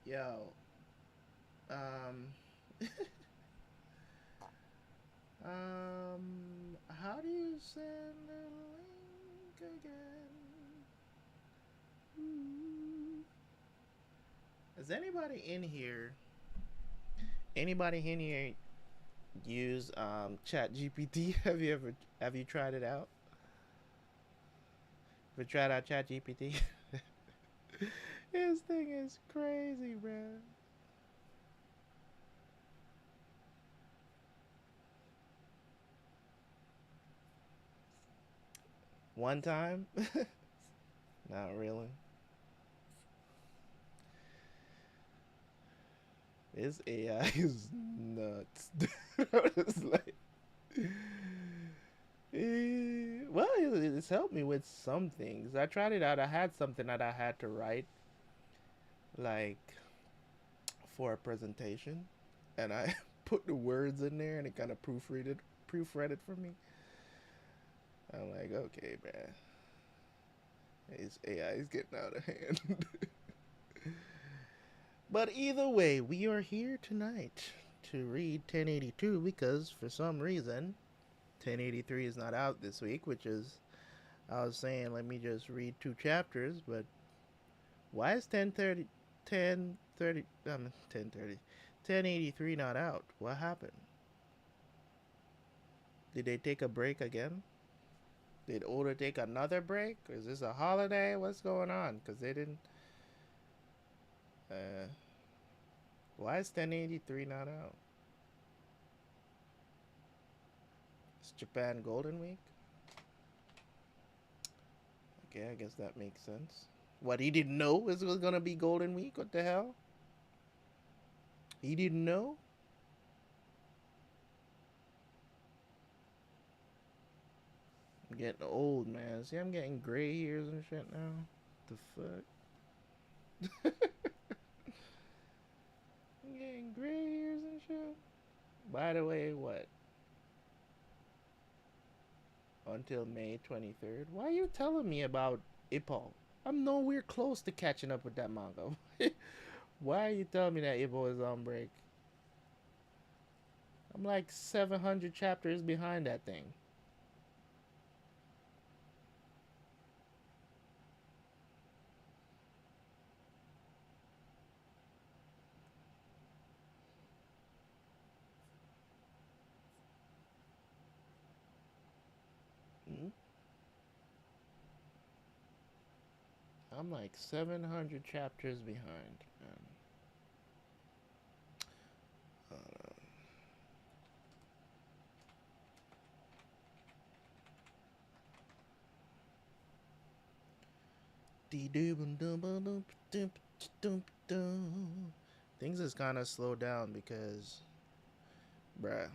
Yo, um, how do you send a link again? Ooh. Has anybody in here? Anybody in here use Chat GPT? Have you tried it out? Have you tried out Chat GPT? This thing is crazy, bro. One time? Not really. This AI is nuts. It's like, well, it's helped me with some things. I tried it out. I had something that I had to write, like for a presentation, and I put the words in there, and it kind of proofread it for me. I'm like, okay, man, this AI is getting out of hand. But either way, we are here tonight to read 1082 because for some reason 1083 is not out this week, which is, I was saying, let me just read two chapters, but why is 1083 not out? What happened? Did they take a break again? Did Oda take another break? Is this a holiday? What's going on? Because they didn't. Uh, why is 1083 not out? It's Japan Golden Week? Okay, I guess that makes sense. What, he didn't know it was gonna be Golden Week? What the hell? He didn't know? I'm getting old, man. See, I'm getting gray hairs and shit now. The fuck? I'm getting gray hairs and shit. By the way, what? Until May 23rd? Why are you telling me about Ippo? I'm nowhere close to catching up with that manga. Why are you telling me that Ippo is on break? I'm like 700 chapters behind that thing. Hmm? I'm like 700 chapters behind, man. Things is kind of slowed down because, bruh,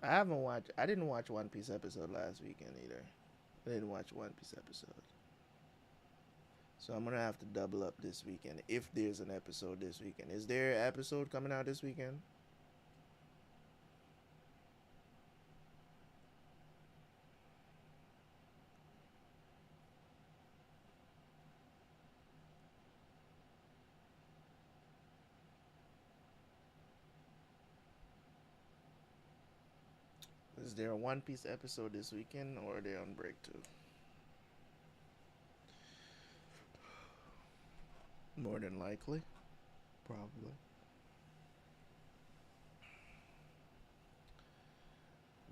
I didn't watch One Piece episode last weekend either. I didn't watch One Piece episode. So I'm gonna have to double up this weekend if there's an episode this weekend. Is there an episode coming out this weekend? Is there a One Piece episode this weekend, or are they on break too? More than likely, probably.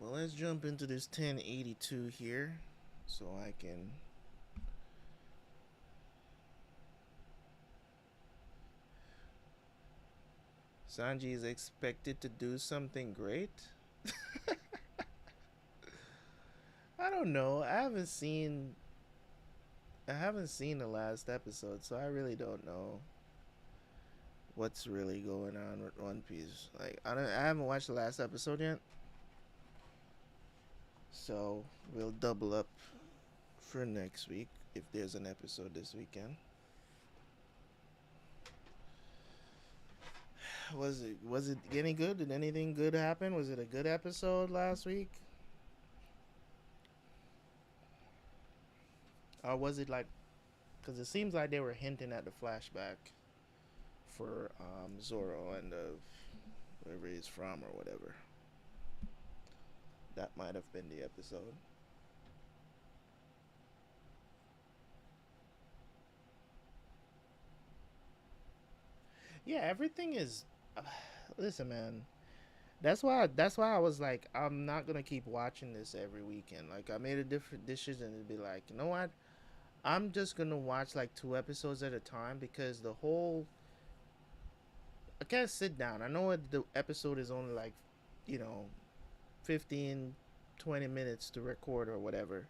Well, let's jump into this 1082 here, so I can. Sanji is expected to do something great. I don't know. I haven't seen the last episode, so I really don't know what's really going on with One Piece. Like I haven't watched the last episode yet. So we'll double up for next week if there's an episode this weekend. Was it any good? Did anything good happen? Was it a good episode last week? Or was it like because it seems like they were hinting at the flashback for Zoro and wherever he's from or whatever. That might have been the episode. Yeah, everything is. Listen, man. That's why I was like, I'm not gonna keep watching this every weekend. Like I made a different decision to be like, you know what? I'm just gonna watch like 2 episodes at a time because the whole I can't sit down. I know the episode is only like, you know, 15, 20 minutes to record or whatever.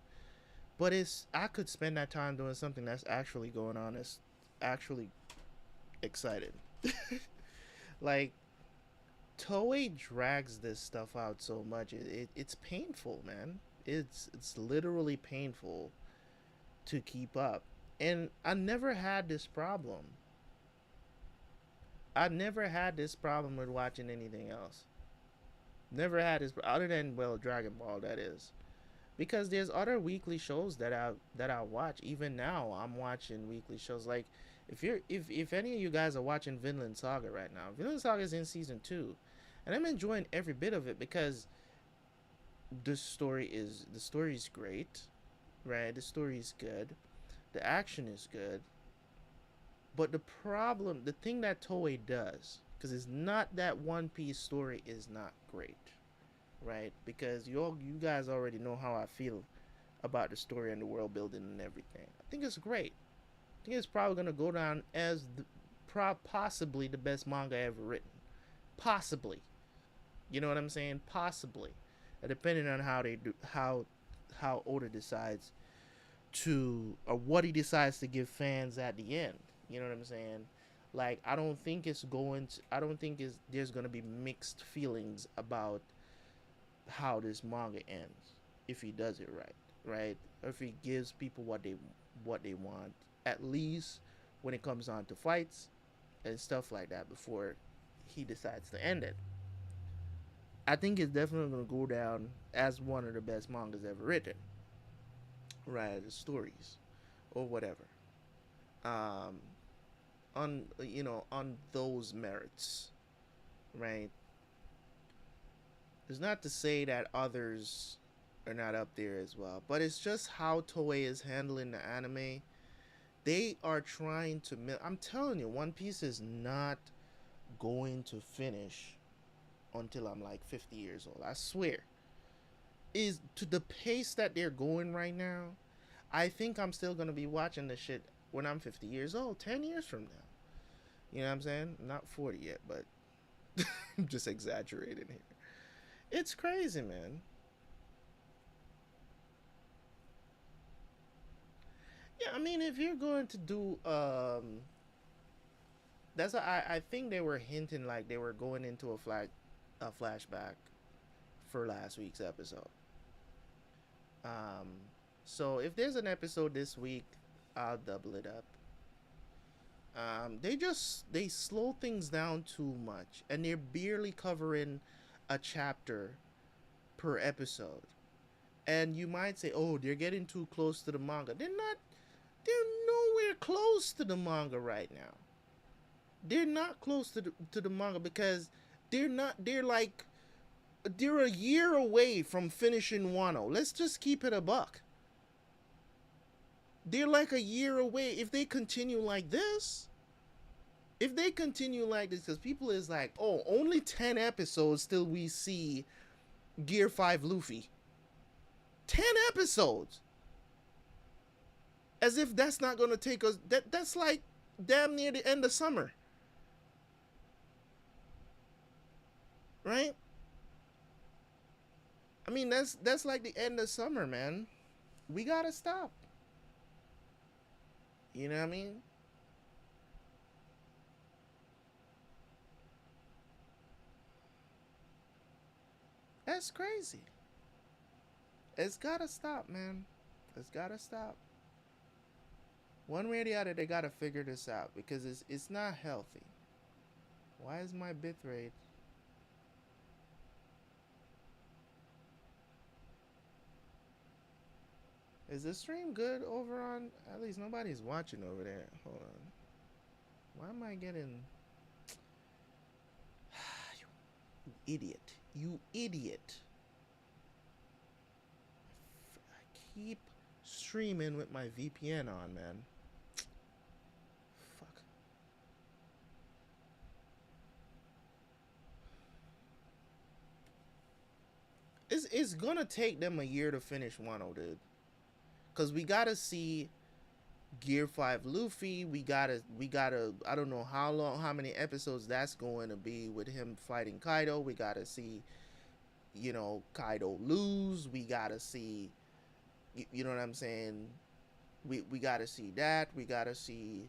But it's I could spend that time doing something that's actually going on. It's actually excited. Like Toei drags this stuff out so much. It's painful, man. It's literally painful to keep up. And I never had this problem. I never had this problem with watching anything else. Never had this other than well Dragon Ball that is. Because there's other weekly shows that I watch. Even now I'm watching weekly shows like if any of you guys are watching Vinland Saga right now, Vinland Saga is in season 2. And I'm enjoying every bit of it because the story is great, right? The story is good. The action is good. But the thing that Toei does, because it's not that One Piece story is not great, right? Because you guys already know how I feel about the story and the world building and everything. I think it's great. I think it's probably gonna go down as possibly the best manga ever written. Possibly, you know what I'm saying? Possibly, depending on how they do how Oda decides to or what he decides to give fans at the end. You know what I'm saying? Like I don't think it's going to. I don't think it's, there's going to be mixed feelings about how this manga ends if he does it right, right? Or if he gives people what they want, at least when it comes on to fights and stuff like that before he decides to end it. I think it's definitely going to go down as one of the best mangas ever written, right? The stories or whatever. Um, on on those merits, right? It's not to say that others are not up there as well, but it's just how Toei is handling the anime. They are trying to. I'm telling you, One Piece is not going to finish until I'm like 50 years old. I swear. Is to the pace that they're going right now. I think I'm still gonna be watching this shit when I'm 50 years old, 10 years from now. You know what I'm saying? Not 40 yet, but I'm just exaggerating here. It's crazy, man. Yeah, I mean, if you're going to do, that's I think they were hinting like they were going into a flashback for last week's episode. Um, so if there's an episode this week, I'll double it up. They slow things down too much, and they're barely covering a chapter per episode. And you might say, "Oh, they're getting too close to the manga." They're not. They're nowhere close to the manga right now. They're not close to the manga because they're not. They're a year away from finishing Wano. Let's just keep it a buck. They're like a year away. If they continue like this, because people is like, oh, only 10 episodes till we see Gear 5 Luffy. 10 episodes. As if that's not gonna take us. That's like damn near the end of summer, right? I mean, that's like the end of summer, man. We gotta stop. You know what I mean? That's crazy. It's gotta stop, man. It's gotta stop. One way or the other, they gotta figure this out because it's not healthy. Why is my bitrate? Is the stream good over on? At least nobody's watching over there. Hold on. Why am I getting? You idiot! You idiot! I keep streaming with my VPN on, man. Fuck. It's gonna take them a year to finish Wano, dude. Cause we gotta see Gear 5 Luffy. We gotta I don't know how many episodes that's going to be with him fighting Kaido. We gotta see, Kaido lose. We gotta see, you know what I'm saying? We gotta see that. We gotta see.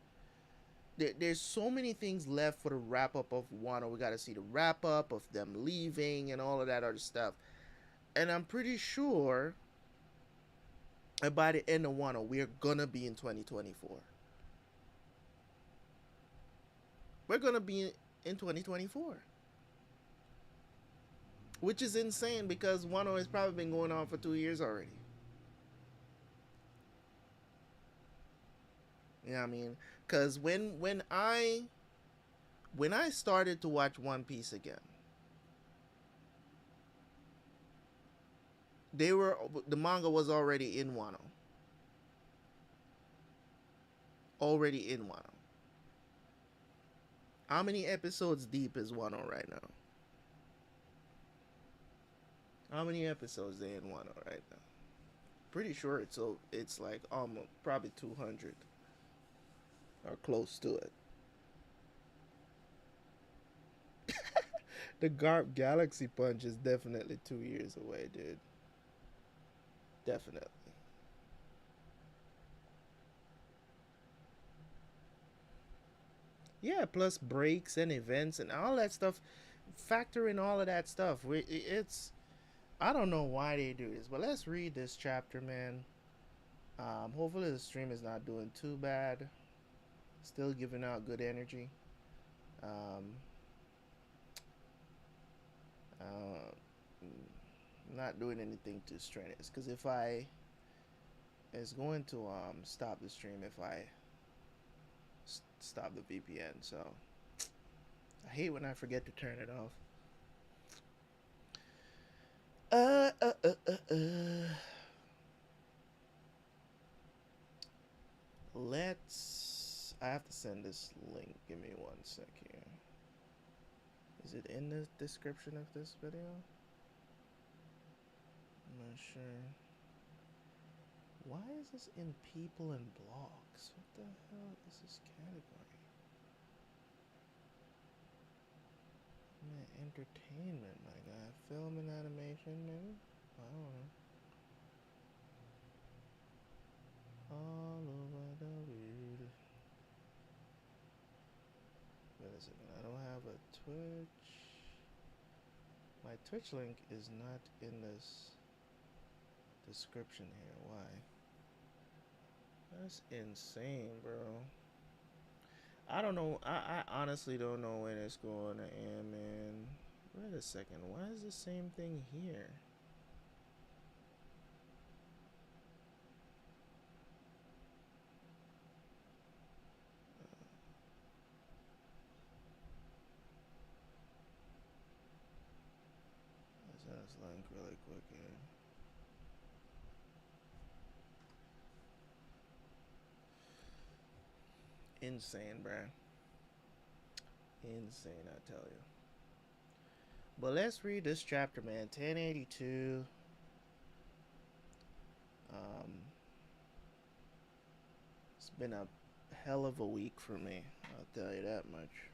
There's so many things left for the wrap up of Wano. We gotta see the wrap up of them leaving and all of that other stuff. And I'm pretty sure that by the end of Wano, we're gonna be in 2024. We're gonna be in 2024, which is insane because Wano has probably been going on for 2 years already. You know what I mean? Because when I started to watch One Piece again, the manga was already in Wano. Already in Wano. How many episodes deep is Wano right now? How many episodes they in Wano right now? Pretty sure it's like almost probably 200 or close to it. The Garp Galaxy Punch is definitely 2 years away, dude. Definitely. Yeah, plus breaks and events and all that stuff. Factor in all of that stuff. It's I don't know why they do this, but let's read this chapter, man. Hopefully the stream is not doing too bad. Still giving out good energy. Um, uh, not doing anything to strain it. Because if I it's going to stop the stream if I stop the VPN. So I hate when I forget to turn it off. Let's. I have to send this link. Give me 1 sec here. Is it in the description of this video? I'm not sure. Why is this in people and blogs? What the hell is this category? Entertainment, my guy. Film and animation, maybe? I don't know. All over the world. Wait a second. I don't have a Twitch. My Twitch link is not in this description here. Why? That's insane, bro. I don't know. I honestly don't know when it's going to end, man. Wait a second. Why is the same thing here? Let's send this link really quick here. Insane, bruh. Insane, I tell you. But let's read this chapter, man. 1082. It's been a hell of a week for me. I'll tell you that much.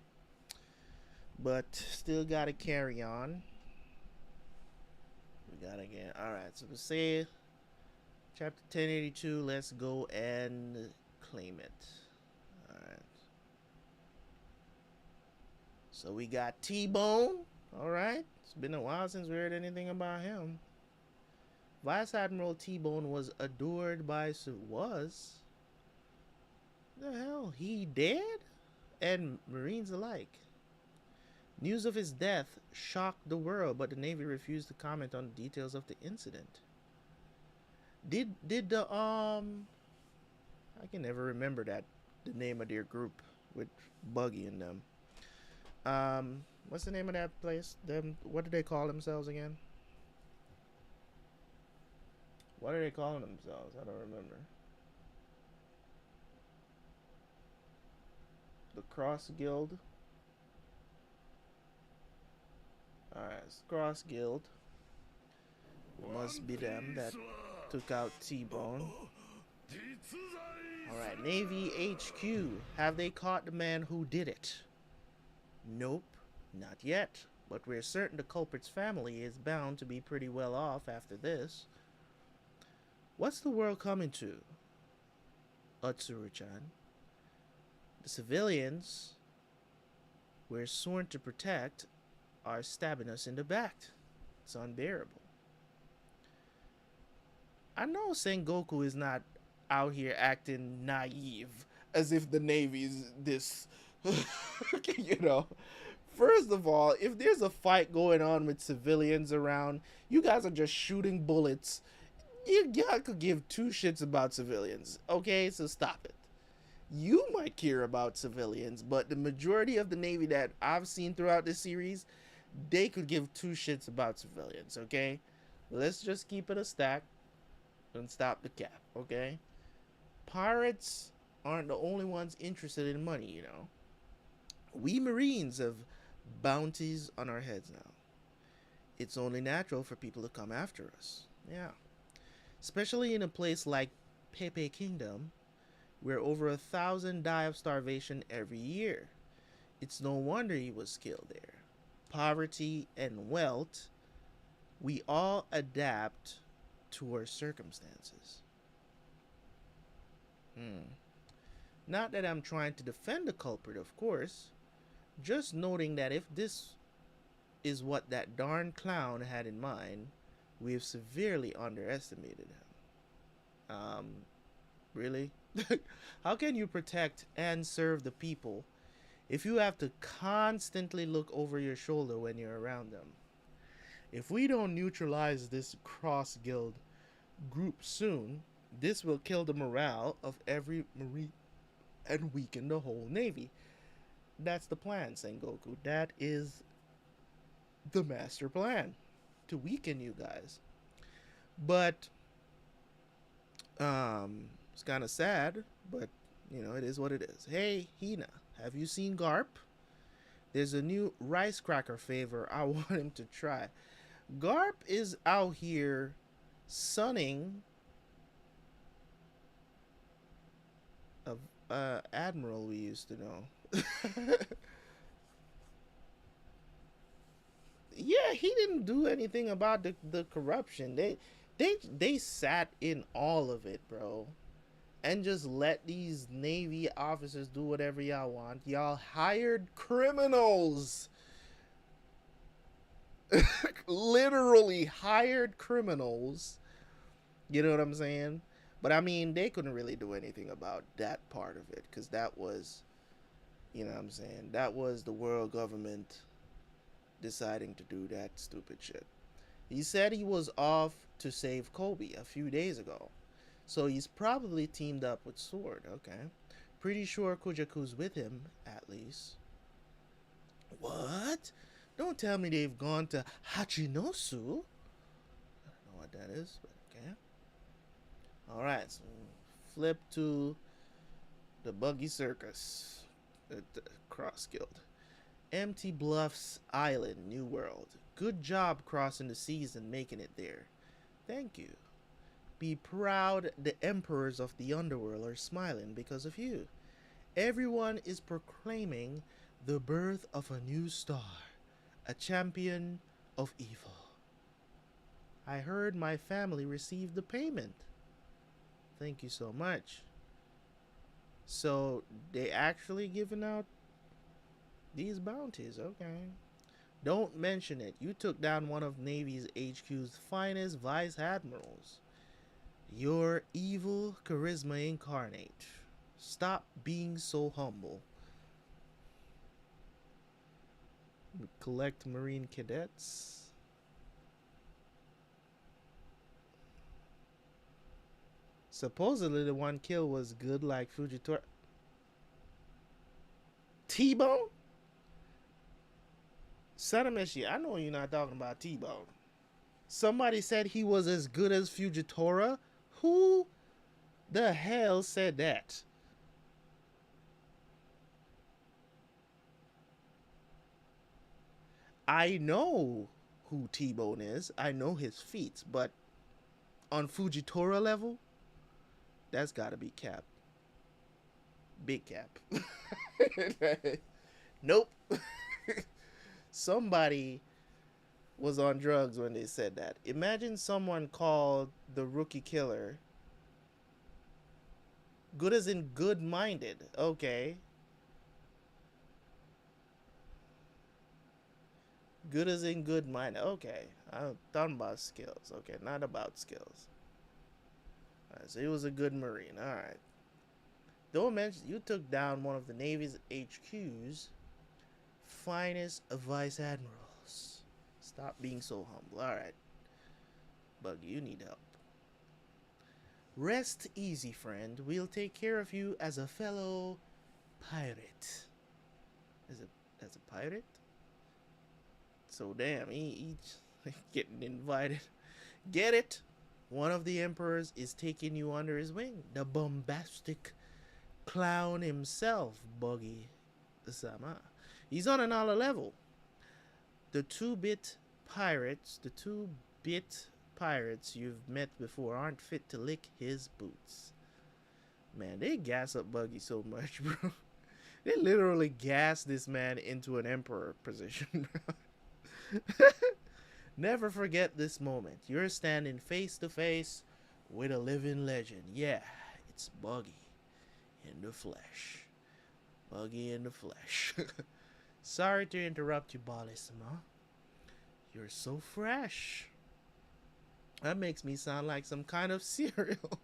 But still gotta carry on. We gotta get. Alright, so we say chapter 1082. Let's go and claim it. Alright. So we got T-Bone. Alright. It's been a while since we heard anything about him. Vice Admiral T-Bone was adored by was. The hell? He dead? And Marines alike. News of his death shocked the world, but the Navy refused to comment on the details of the incident. Did the I can never remember that the name of their group with Buggy in them. What's the name of that place? Them what do they call themselves again? What are they calling themselves? I don't remember. The Cross Guild. Alright, Cross Guild. Must be them that took out T-Bone. Alright, Navy HQ. Have they caught the man who did it? Nope, not yet. But we're certain the culprit's family is bound to be pretty well off after this. What's the world coming to, Utsuru-chan? The civilians we're sworn to protect are stabbing us in the back. It's unbearable. I know Sengoku is not out here acting naive as if the Navy's this, you know. First of all, if there's a fight going on with civilians around, you guys are just shooting bullets. Y'all could give two shits about civilians, okay? So stop it. You might care about civilians, but the majority of the Navy that I've seen throughout this series, they could give two shits about civilians, okay? Let's just keep it a stack and stop the cap, okay? Pirates aren't the only ones interested in money, you know. We Marines have bounties on our heads now. It's only natural for people to come after us. Yeah. Especially in a place like Pepe Kingdom, where over 1,000 die of starvation every year. It's no wonder he was killed there. Poverty and wealth, we all adapt to our circumstances. Not that I'm trying to defend the culprit, of course. Just noting that if this is what that darn clown had in mind, we have severely underestimated him. Really? How can you protect and serve the people if you have to constantly look over your shoulder when you're around them? If we don't neutralize this cross guild group soon, this will kill the morale of every Marine and weaken the whole Navy. That's the plan, Sengoku. That is the master plan, to weaken you guys. But it's kind of sad, but you know, it is what it is. Hey, Hina, have you seen Garp? There's a new rice cracker flavor I want him to try. Garp is out here sunning a admiral we used to know. Yeah, he didn't do anything about the corruption. They sat in all of it, bro. And just let these Navy officers do whatever y'all want. Y'all hired criminals. Literally hired criminals. You know what I'm saying? But I mean, they couldn't really do anything about that part of it, because that was, you know what I'm saying, that was the world government deciding to do that stupid shit. He said he was off to save Koby a few days ago. So he's probably teamed up with Sword, okay? Pretty sure Kujaku's with him, at least. What? Don't tell me they've gone to Hachinosu. I don't know what that is, but okay. Alright, so flip to the Buggy Circus at the Cross Guild. Empty Bluffs Island, New World. Good job crossing the seas and making it there. Thank you. Be proud the emperors of the underworld are smiling because of you. Everyone is proclaiming the birth of a new star, a champion of evil. I heard my family received the payment. Thank you so much. So they actually giving out these bounties, okay. Don't mention it. You took down one of Navy's HQ's finest vice admirals. You're evil charisma incarnate. Stop being so humble. Collect Marine cadets. Supposedly the one kill was good like Fujitora. T-Bone? Sanameshi, I know you're not talking about T-Bone. Somebody said he was as good as Fujitora? Who the hell said that? I know who T-Bone is. I know his feats, but on Fujitora level, that's gotta be cap. Big cap. Nope. Somebody was on drugs when they said that. Imagine someone called the rookie killer good as in good minded. Okay. Good as in good minded. Okay. I'm talking about skills. Okay. Not about skills. Alright, so he was a good Marine. Alright. Don't mention you took down one of the Navy's HQ's finest vice admirals. Stop being so humble. Alright. Buggy, you need help. Rest easy, friend. We'll take care of you as a fellow pirate. As a pirate? So damn, he's getting invited. Get it? One of the emperors is taking you under his wing. The bombastic clown himself, Buggy Sama. He's on another level. The two-bit pirates you've met before aren't fit to lick his boots. Man, they gas up Buggy so much, bro. They literally gas this man into an emperor position, bro. Never forget this moment. You're standing face to face with a living legend. Yeah, it's Buggy in the flesh. Buggy in the flesh. Sorry to interrupt you, Bale-sama. You're so fresh. That makes me sound like some kind of cereal.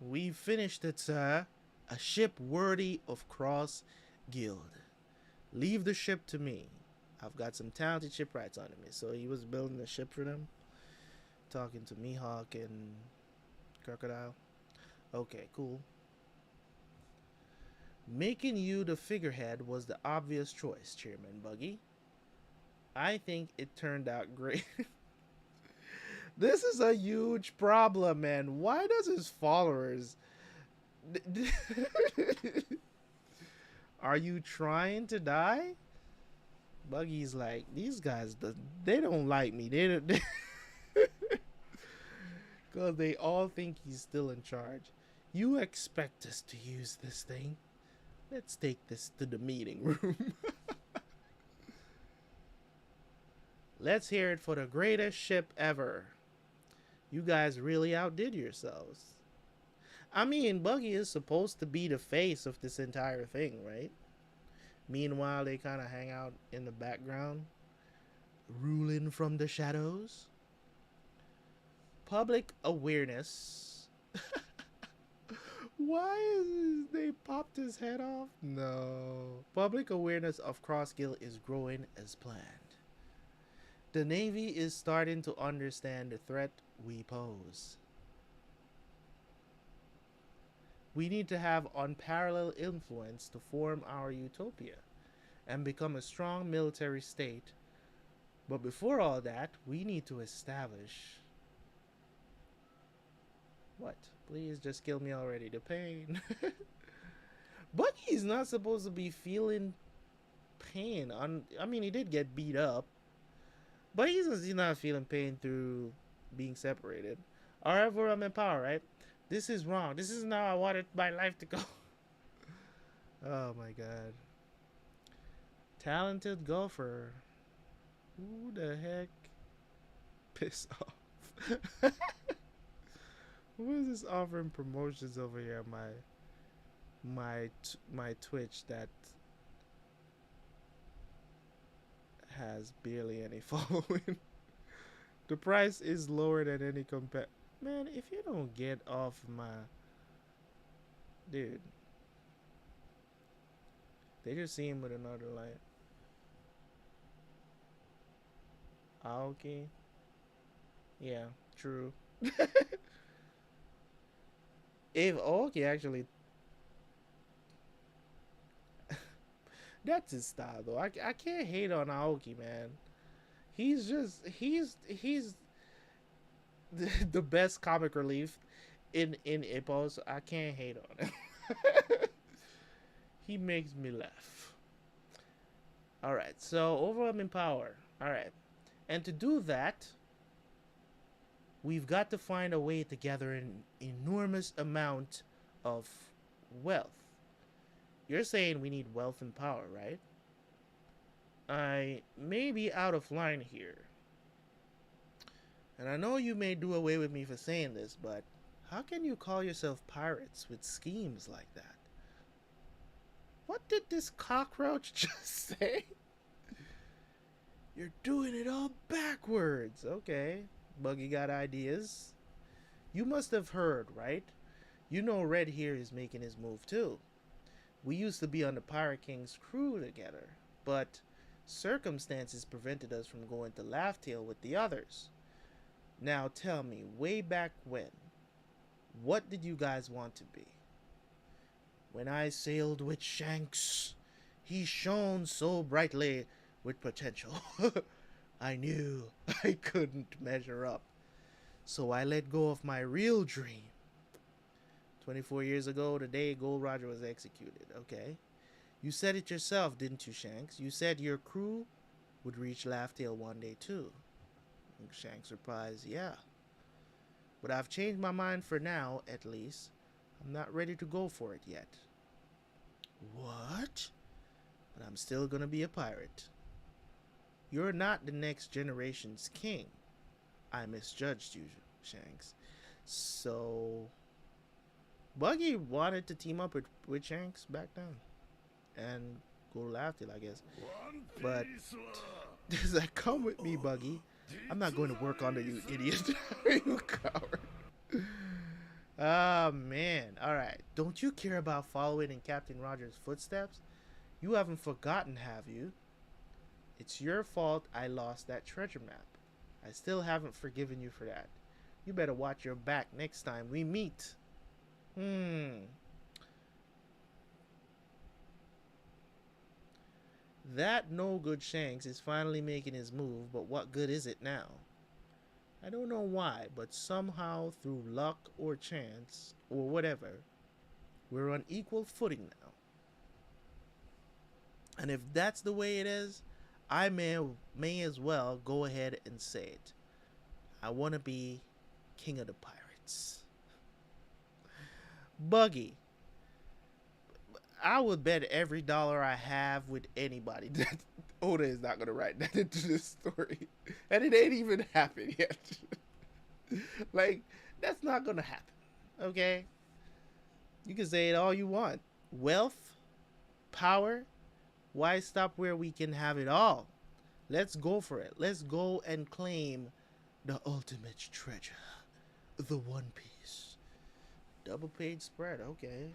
We finished it, sir. A ship worthy of Cross Guild. Leave the ship to me. I've got some talented shipwrights under me. So he was building a ship for them. Talking to Mihawk and Crocodile. Okay, cool. Making you the figurehead was the obvious choice, Chairman Buggy. I think it turned out great. This is a huge problem, man. Why does his followers... Are you trying to die? Buggy's like, these guys, they don't like me. They don't... Because they all think he's still in charge. You expect us to use this thing? Let's take this to the meeting room. Let's hear it for the greatest ship ever. You guys really outdid yourselves. I mean, Buggy is supposed to be the face of this entire thing, right? Meanwhile, they kind of hang out in the background, ruling from the shadows. Public awareness. Why is they popped his head off? No. Public awareness of Cross Guild is growing as planned. The Navy is starting to understand the threat we pose. We need to have unparalleled influence to form our utopia and become a strong military state. But before all that, we need to establish... What? Please just kill me already. The pain. Buggy's not supposed to be feeling pain. I mean, he did get beat up. But he's not feeling pain through being separated. However, I'm in power, right? This is wrong. This isn't how I wanted my life to go. Oh my god. Talented golfer. Who the heck? Piss off. Who is this offering promotions over here on my Twitch that has barely any following? The price is lower than any Man, if you don't get off my... Dude. They just see him with another light. Aoki. Yeah, true. If Aoki actually, that's his style though. I can't hate on Aoki, man. He's the best comic relief in Ippos. I can't hate on him. He makes me laugh. All right, so overwhelming power. All right, and to do that, we've got to find a way to gather an enormous amount of wealth. You're saying we need wealth and power, right? I may be out of line here. And I know you may do away with me for saying this, but how can you call yourself pirates with schemes like that? What did this cockroach just say? You're doing it all backwards. Okay. Buggy got ideas. You must have heard, right? You know Red here is making his move too. We used to be on the Pirate King's crew together, but circumstances prevented us from going to Laugh-Tale with the others. Now tell me, way back when, what did you guys want to be? When I sailed with Shanks, he shone so brightly with potential. I knew I couldn't measure up. So I let go of my real dream. 24 years ago, the day Gold Roger was executed. Okay. You said it yourself, didn't you, Shanks? You said your crew would reach Laugh-Tale one day, too. And Shanks replies, yeah. But I've changed my mind for now, at least. I'm not ready to go for it yet. What? But I'm still gonna be a pirate. You're not the next generation's king. I misjudged you, Shanks. So, Buggy wanted to team up with Shanks back then. And go Laugh-Tale, I guess. But, does that come with me, Buggy? I'm not going to work under you, idiot. You coward. Ah, man. Alright. Don't you care about following in Captain Rogers' footsteps? You haven't forgotten, have you? It's your fault I lost that treasure map. I still haven't forgiven you for that. You better watch your back next time we meet. That no good Shanks is finally making his move, but what good is it now? I don't know why, but somehow through luck or chance, or whatever, we're on equal footing now. And if that's the way it is, I may as well go ahead and say it. I want to be king of the pirates. Buggy, I would bet every dollar I have with anybody that Oda is not going to write that into this story. And it ain't even happened yet. Like, that's not going to happen. Okay? You can say it all you want. Wealth, power, why stop where we can have it all? Let's go for it. Let's go and claim the ultimate treasure. The One Piece. Double page spread, okay.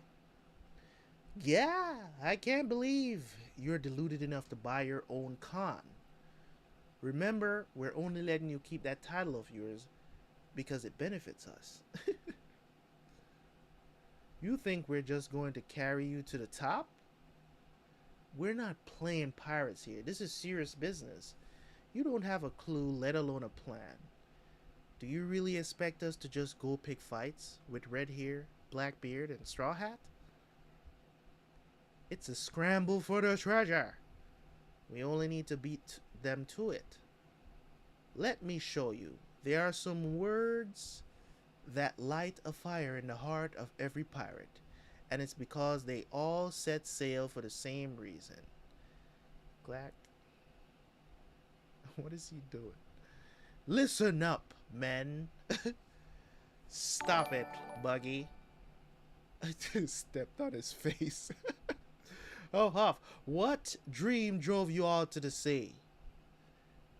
Yeah, I can't believe you're deluded enough to buy your own con. Remember, we're only letting you keep that title of yours because it benefits us. You think we're just going to carry you to the top? We're not playing pirates here. This is serious business. You don't have a clue, let alone a plan. Do you really expect us to just go pick fights with red hair, black beard, and straw hat? It's a scramble for the treasure. We only need to beat them to it. Let me show you. There are some words that light a fire in the heart of every pirate, and it's because they all set sail for the same reason. Glack. What is he doing? Listen up, men. Stop it, Buggy. I just stepped on his face. Oh, Huff, what dream drove you all to the sea?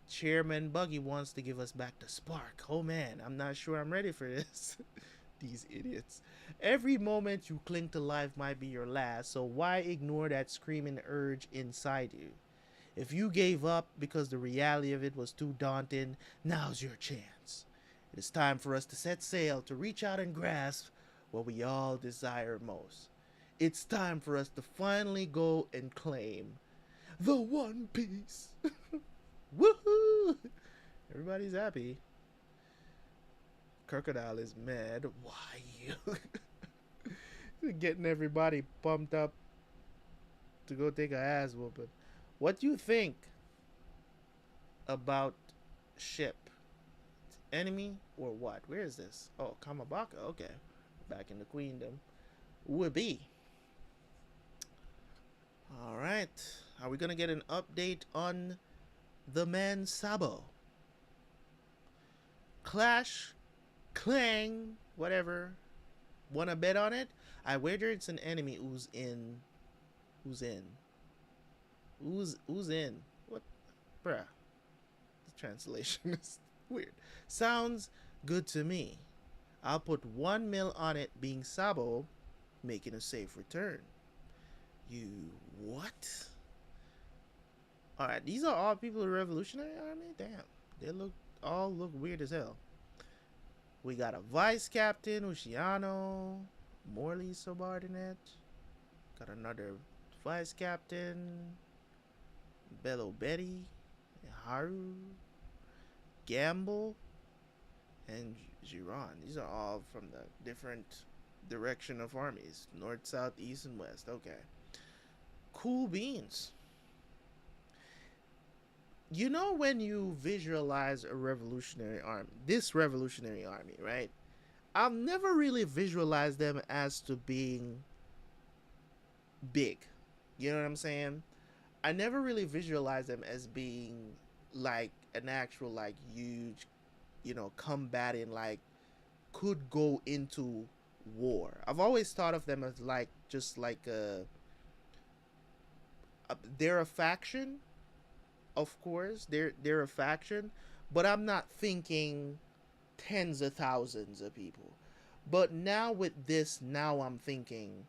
Chairman Buggy wants to give us back the spark. Oh man, I'm not sure I'm ready for this. These idiots. Every moment you cling to life might be your last, so why ignore that screaming urge inside you? If you gave up because the reality of it was too daunting, now's your chance. It is time for us to set sail to reach out and grasp what we all desire most. It's time for us to finally go and claim the One Piece. Woohoo! Everybody's happy. Crocodile is mad. Why you? Getting everybody pumped up to go take a ass whooping. What do you think about ship? Enemy or what? Where is this? Oh, Kamabaka. Okay. Back in the Queendom. Would be. Alright. Are we going to get an update on the man Sabo? Clash, Clang, whatever. Wanna bet on it? I wager it's an enemy who's in. Who's in? Who's in? What? Bruh. The translation is weird. Sounds good to me. I'll put 1 mil on it being Sabo, making a safe return. You what? Alright, these are all people of the Revolutionary Army? Damn. They all look weird as hell. We got a vice captain, Ushiano, Morley's subordinate. Got another vice captain, Bello Betty, Haru, Gamble, and Giron. These are all from the different direction of armies. North, south, east, and west. Okay. Cool beans. You know when you visualize a revolutionary army, this revolutionary army, right? I've never really visualized them as to being big. You know what I'm saying? I never really visualized them as being like an actual like huge, you know, combating, like could go into war. I've always thought of them as like just like they're a faction. Of course, they're a faction, but I'm not thinking tens of thousands of people. But now with this, now I'm thinking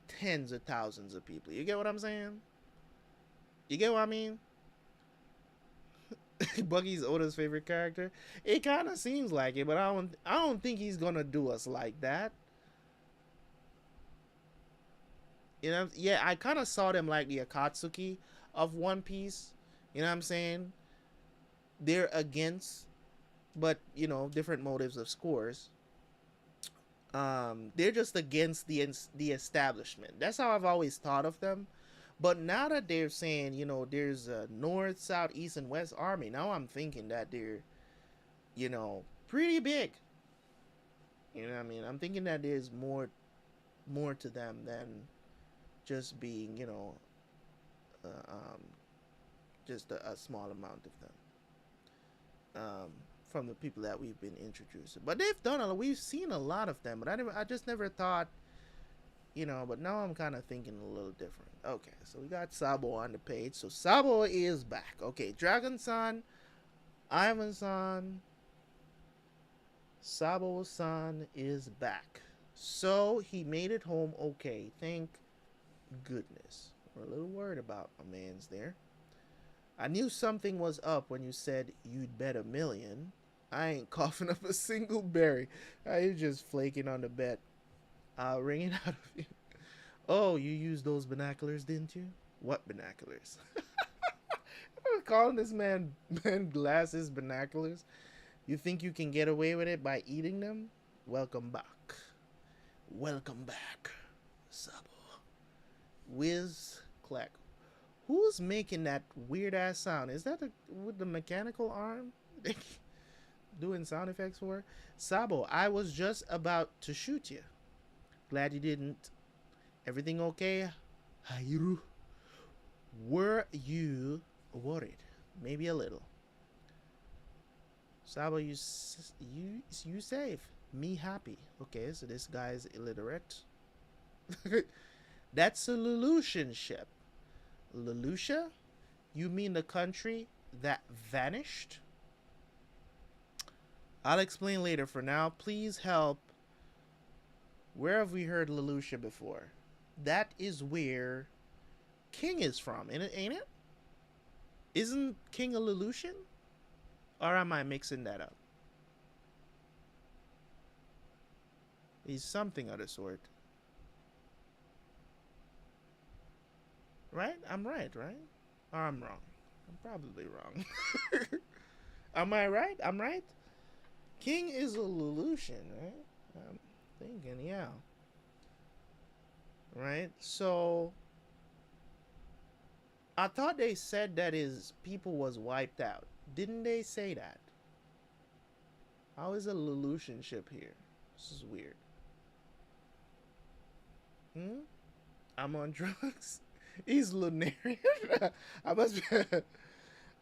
tens of thousands of people. You get what I'm saying? You get what I mean? Buggy's Oda's favorite character. It kind of seems like it, but I don't think he's gonna do us like that. You know? Yeah, I kind of saw them like the Akatsuki of One Piece. You know what I'm saying? They're against, but you know, different motives of scores. They're just against the establishment. That's how I've always thought of them. But now that they're saying, you know, there's a north, south, east, and west army, now I'm thinking that they're, you know, pretty big. You know what I mean? I'm thinking that there's more to them than just being, you know, just a small amount of them. From the people that we've been introduced. But we've seen a lot of them, but I just never thought, you know, but now I'm kind of thinking a little different. Okay, so we got Sabo on the page. So Sabo is back. Okay, Dragon-san, Ivan-san, Sabo-san is back. So he made it home okay. Thank goodness. We're a little worried about my man's there. I knew something was up when you said you'd bet $1 million. I ain't coughing up a single berry. You just flaking on the bet. I'll ring it out of you. Oh, you used those binoculars, didn't you? What binoculars? I'm calling this man glasses binoculars. You think you can get away with it by eating them? Welcome back. Welcome back, Sabo. Whiz clack. Who's making that weird ass sound? Is that with the mechanical arm? Doing sound effects for? Sabo, I was just about to shoot you. Glad you didn't. Everything okay? Hairu. Were you worried? Maybe a little. Sabo, you safe. Me happy. Okay, so this guy's illiterate. That's a Lelouchian ship. Lelouchia? You mean the country that vanished? I'll explain later. For now, please help. Where have we heard Lelouchia before? That is where King is from, ain't it? Isn't King a Lelouchian? Or am I mixing that up? He's something of the sort. Right? I'm right? Or I'm wrong. I'm probably wrong. Am I right? I'm right? King is a Lelouchian, right? I'm thinking, yeah. Right? So I thought they said that his people was wiped out. Didn't they say that? How is a Lelouchian ship here? This is weird. Hmm? I'm on drugs. He's Lunarian. I must be.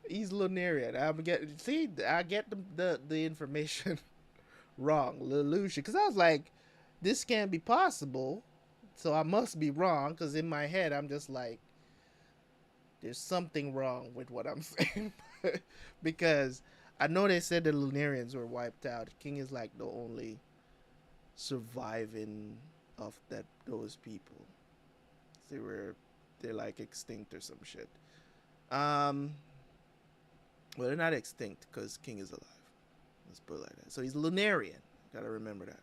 He's Lunarian. I'm get. See, I get the information wrong. Lelouch, because I was like, this can't be possible. So I must be wrong, because in my head I'm just like, there's something wrong with what I'm saying, because I know they said the Lunarians were wiped out. King is like the only surviving of those people. They were they're like extinct or some shit. Um, well, they're not extinct because King is alive. Let's put it like that. So he's Lunarian. Gotta remember that.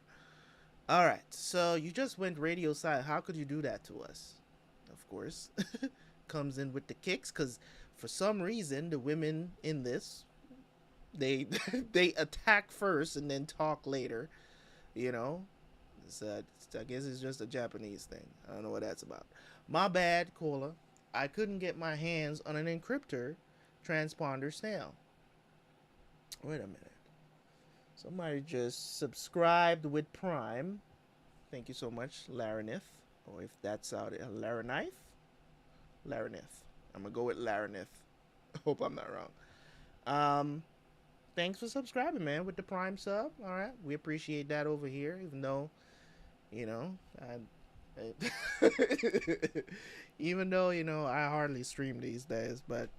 All right. So you just went radio silent. How could you do that to us? Of course, comes in with the kicks because for some reason the women in this they they attack first and then talk later. You know, I guess it's just a Japanese thing. I don't know what that's about. My bad, Cola. I couldn't get my hands on an encryptor transponder snail. Wait a minute. Somebody just subscribed with Prime. Thank you so much, Laranith. Or if that's out there, Laranith? Laranith. I'm going to go with Laranith. Hope I'm not wrong. Um, Thanks for subscribing, man, with the Prime sub. All right. We appreciate that over here, even though, you know, even though, I hardly stream these days, but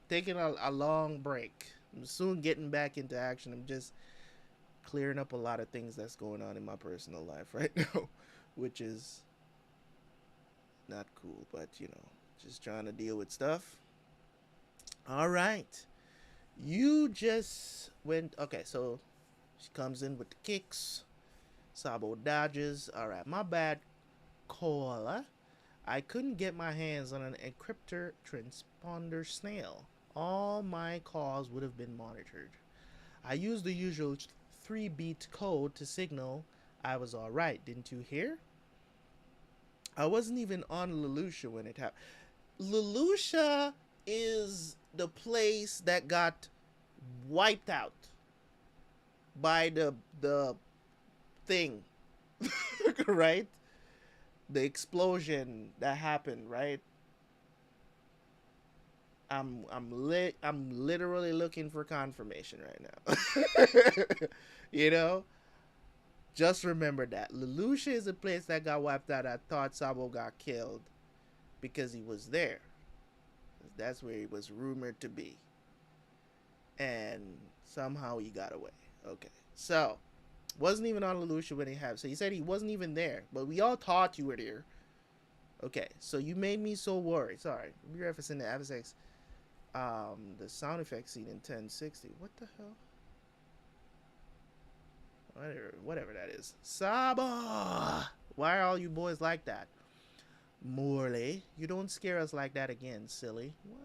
taking a long break. I'm soon getting back into action. I'm just clearing up a lot of things that's going on in my personal life right now, which is not cool, but just trying to deal with stuff. All right. You just went. Okay, so she comes in with the kicks. Sabo dodges. All right, my bad, Koala. I couldn't get my hands on an encryptor transponder snail. All my calls would have been monitored. I used the usual 3-beat code to signal I was alright. Didn't you hear? I wasn't even on Leloucha when it happened. Leloucha is the place that got wiped out by the thing, right? The explosion that happened, right? I'm literally looking for confirmation right now. you know, just remember that Leloucha is a place that got wiped out. I thought Sabo got killed because he was there. That's where he was rumored to be, and somehow he got away. Okay, so wasn't even on Leloucha when he had. So he said he wasn't even there, but we all thought you were there. Okay, so you made me so worried. Sorry, we're referencing the FSX, the sound effects scene in 1060. What the hell? Whatever that is. Saba! Why are all you boys like that? Morley, you don't scare us like that again, silly. What?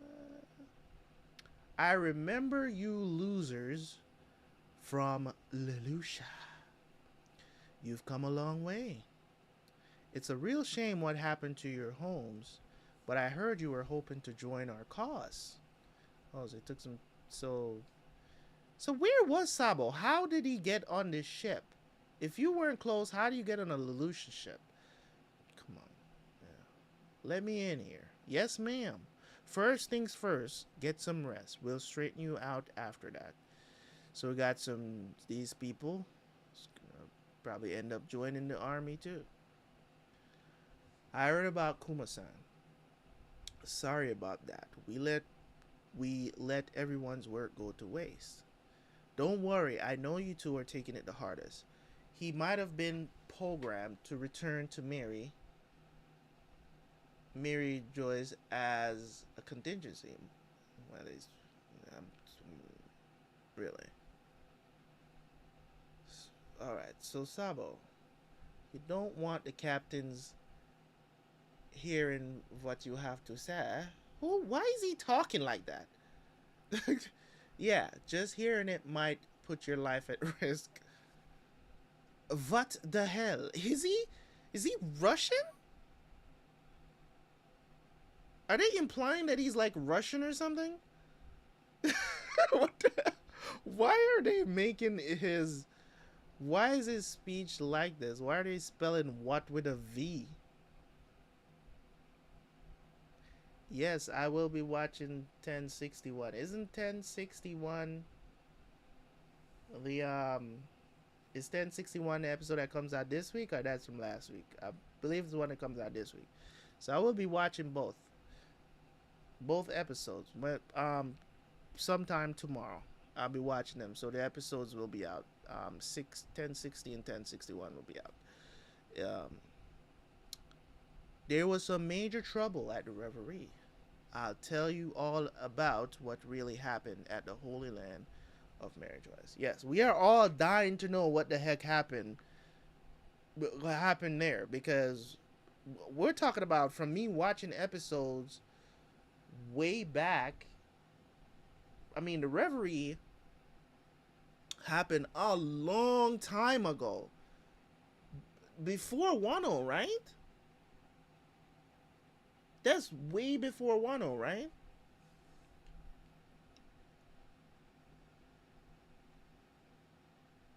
I remember you losers from Leloucha. You've come a long way. It's a real shame what happened to your homes, but I heard you were hoping to join our cause. Oh, so it took some. So where was Sabo? How did he get on this ship? If you weren't close, how do you get on a Leloucha ship? Come on. Yeah. Let me in here. Yes, ma'am. First things first, get some rest. We'll straighten you out after that. So we got these people. Probably end up joining the army too. I heard about Kuma-san. Sorry about that. We let everyone's work go to waste. Don't worry, I know you two are taking it the hardest. He might have been programmed to return to Mary Joyce as a contingency. Well, really. Alright, so Sabo. You don't want the captains hearing what you have to say. Who? Why is he talking like that? Yeah, just hearing it might put your life at risk. What the hell? Is he? Is he Russian? Are they implying that he's like Russian or something? What the, why are they making his? Why is his speech like this? Why are they spelling what with a V? Yes, I will be watching 1061. Isn't 1061 the is 1061 the episode that comes out this week or that's from last week? I believe it's the one that comes out this week. So I will be watching both episodes. But sometime tomorrow I'll be watching them. So the episodes will be out. 1060 and 1061 will be out. There was some major trouble at the Reverie. I'll tell you all about what really happened at the Holy Land of Marriagewise. Yes, we are all dying to know what the heck happened. What happened there? Because we're talking about from me watching episodes way back. I mean, the Reverie happened a long time ago, before Wano, right? That's way before Wano, right?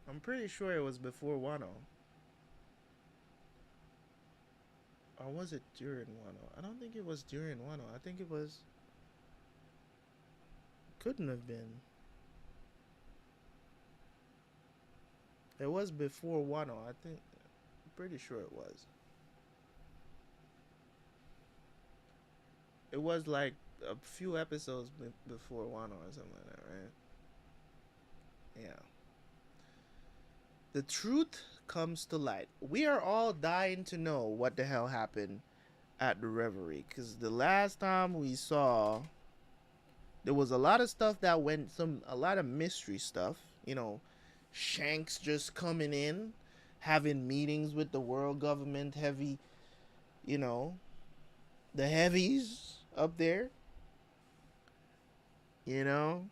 I'm pretty sure it was before Wano. Or was it during Wano? I don't think it was during Wano. I think it was. Couldn't have been. It was before Wano. I think. I'm pretty sure it was. It was like a few episodes before Wano or something like that, right? Yeah. The truth comes to light. We are all dying to know what the hell happened at the Reverie, because the last time we saw, there was a lot of stuff that went, a lot of mystery stuff. You know, Shanks just coming in, having meetings with the world government, you know, the heavies up there. You know,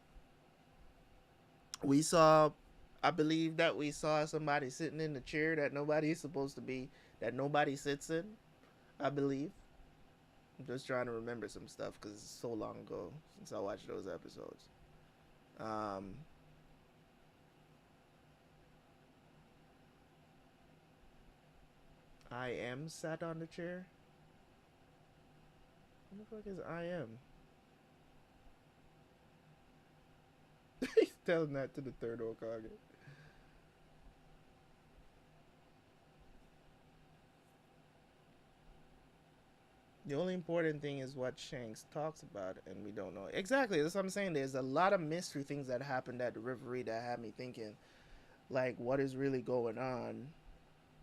we saw, I believe that we saw somebody sitting in the chair that nobody is supposed to be, that nobody sits in, I believe. I'm just trying to remember some stuff because it's so long ago since I watched those episodes. Um, I am sat on the chair. What the fuck is I am? He's telling that to the third Okage. The only important thing is what Shanks talks about, and we don't know. Exactly, that's what I'm saying. There's a lot of mystery things that happened at the Reverie that had me thinking, like, what is really going on?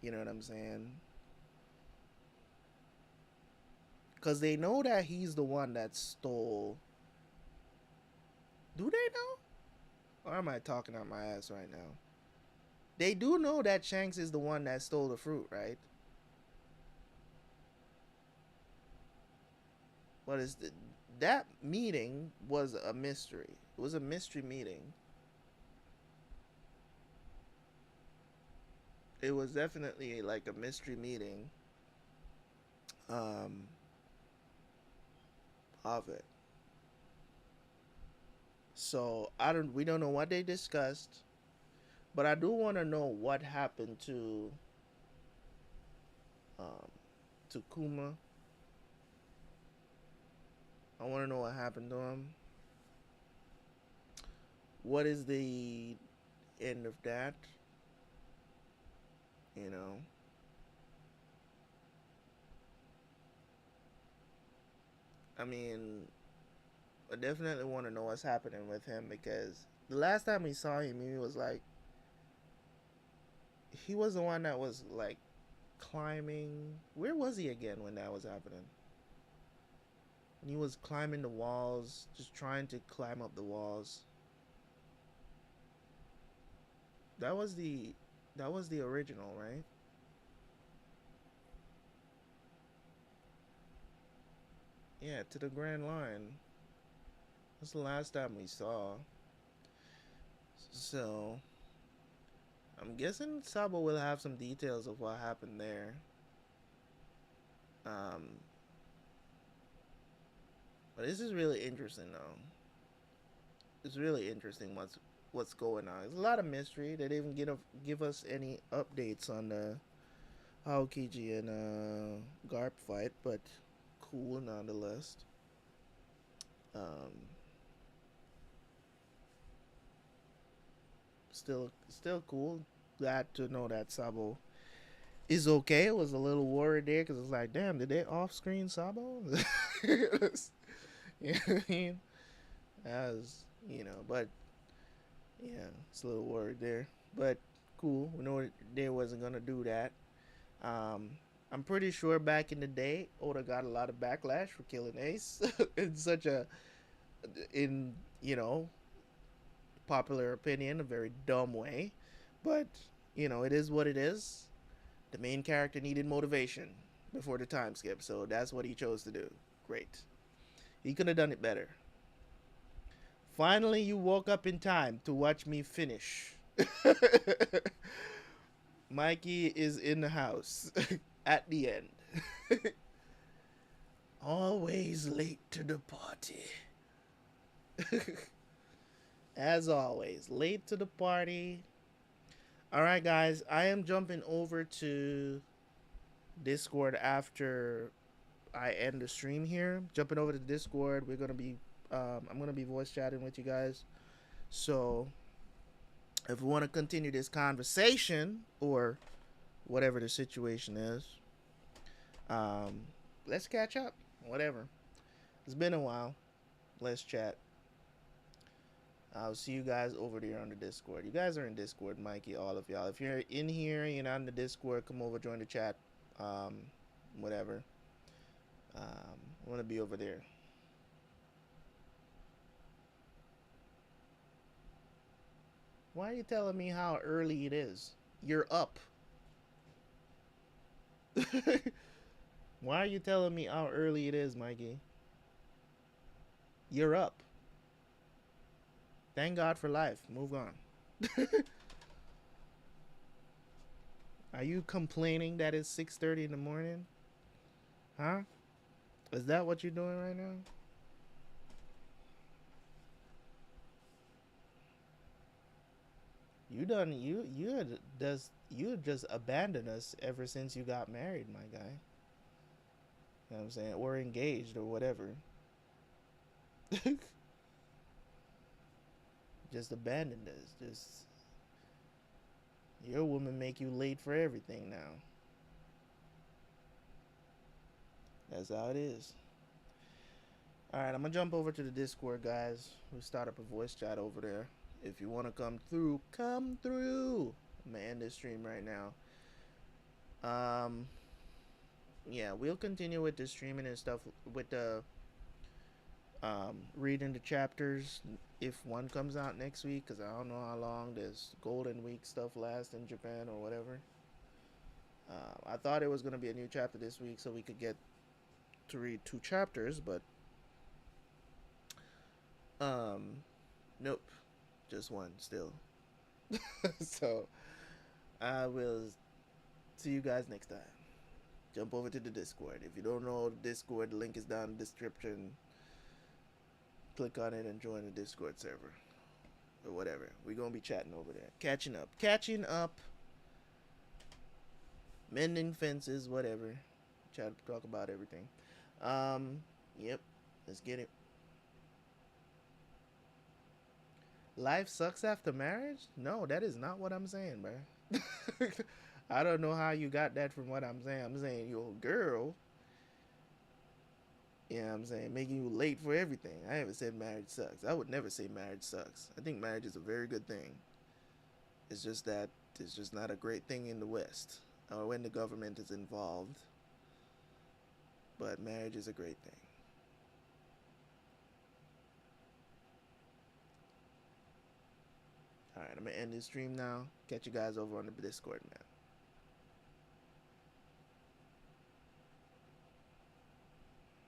You know what I'm saying? Because they know that he's the one that stole. Do they know? Or am I talking out my ass right now? They do know that Shanks is the one that stole the fruit, right? But that meeting was a mystery. It was a mystery meeting. It was definitely like a mystery meeting um, of it. So we don't know what they discussed, but I do want to know what happened um, to Kuma. I want to know what happened to him. What is the end of that? You know. I mean, I definitely want to know what's happening with him because the last time we saw him, he was like, he was the one that was like climbing. Where was he again when that was happening? And he was climbing the walls, just trying to climb up the walls. That was the original, right? Yeah, to the Grand Line. That's the last time we saw. So I'm guessing Sabo will have some details of what happened there. Um, but this is really interesting, though. It's really interesting what's going on. There's a lot of mystery. They didn't give us any updates on the Aokiji and Garp fight, but cool nonetheless. Um, still cool. Glad to know that Sabo is okay. It was a little worried there because it's like, damn, did they off screen Sabo? You know what I mean? As but yeah, it's a little worried there. But cool. We know they wasn't gonna do that. Um, I'm pretty sure back in the day, Oda got a lot of backlash for killing Ace in such a, in popular opinion, a very dumb way. But it is what it is. The main character needed motivation before the time skip, so that's what he chose to do. Great. He could have done it better. Finally, you woke up in time to watch me finish. Mikey is in the house at the end. Always late to the party. As always, late to the party. Alright, guys, I am jumping over to Discord after I end the stream here. Jumping over to Discord. We're gonna be I'm gonna be voice chatting with you guys. So if we want to continue this conversation or whatever the situation is, let's catch up. Whatever. It's been a while. Let's chat. I'll see you guys over there on the Discord. You guys are in Discord, Mikey, all of y'all. If you're in here, you're not in the Discord, come over, join the chat. Whatever. I want to be over there. Why are you telling me how early it is? You're up. Why are you telling me how early it is, Mikey? You're up. Thank God for life. Move on. Are you complaining that it's 6:30 in the morning? Huh? Is that what you're doing right now? You just abandoned us ever since you got married, my guy. You know what I'm saying? Or engaged or whatever. Just abandoned us. Just your woman make you late for everything now. That's how it is. Alright, I'm gonna jump over to the Discord, guys. We start up a voice chat over there. If you wanna come through, come through. I'm gonna end this stream right now. Yeah, we'll continue with the streaming and stuff with the reading the chapters if one comes out next week, because I don't know how long this Golden Week stuff lasts in Japan or whatever. I thought it was going to be a new chapter this week so we could get to read 2 chapters, but nope, just 1 still. So I will see you guys next time. Jump over to the Discord. If you don't know the Discord, the link is down in the description. Click on it and join the Discord server. Or whatever. We're going to be chatting over there. Catching up. Mending fences, whatever. Chat, talk about everything. Yep. Let's get it. Life sucks after marriage? No, that is not what I'm saying, bro. I don't know how you got that from what I'm saying. I'm saying your girl, you know what I'm saying, making you late for everything. I haven't said marriage sucks. I would never say marriage sucks. I think marriage is a very good thing. It's just that it's just not a great thing in the West or when the government is involved. But marriage is a great thing. Alright, I'm going to end this stream now. Catch you guys over on the Discord, man.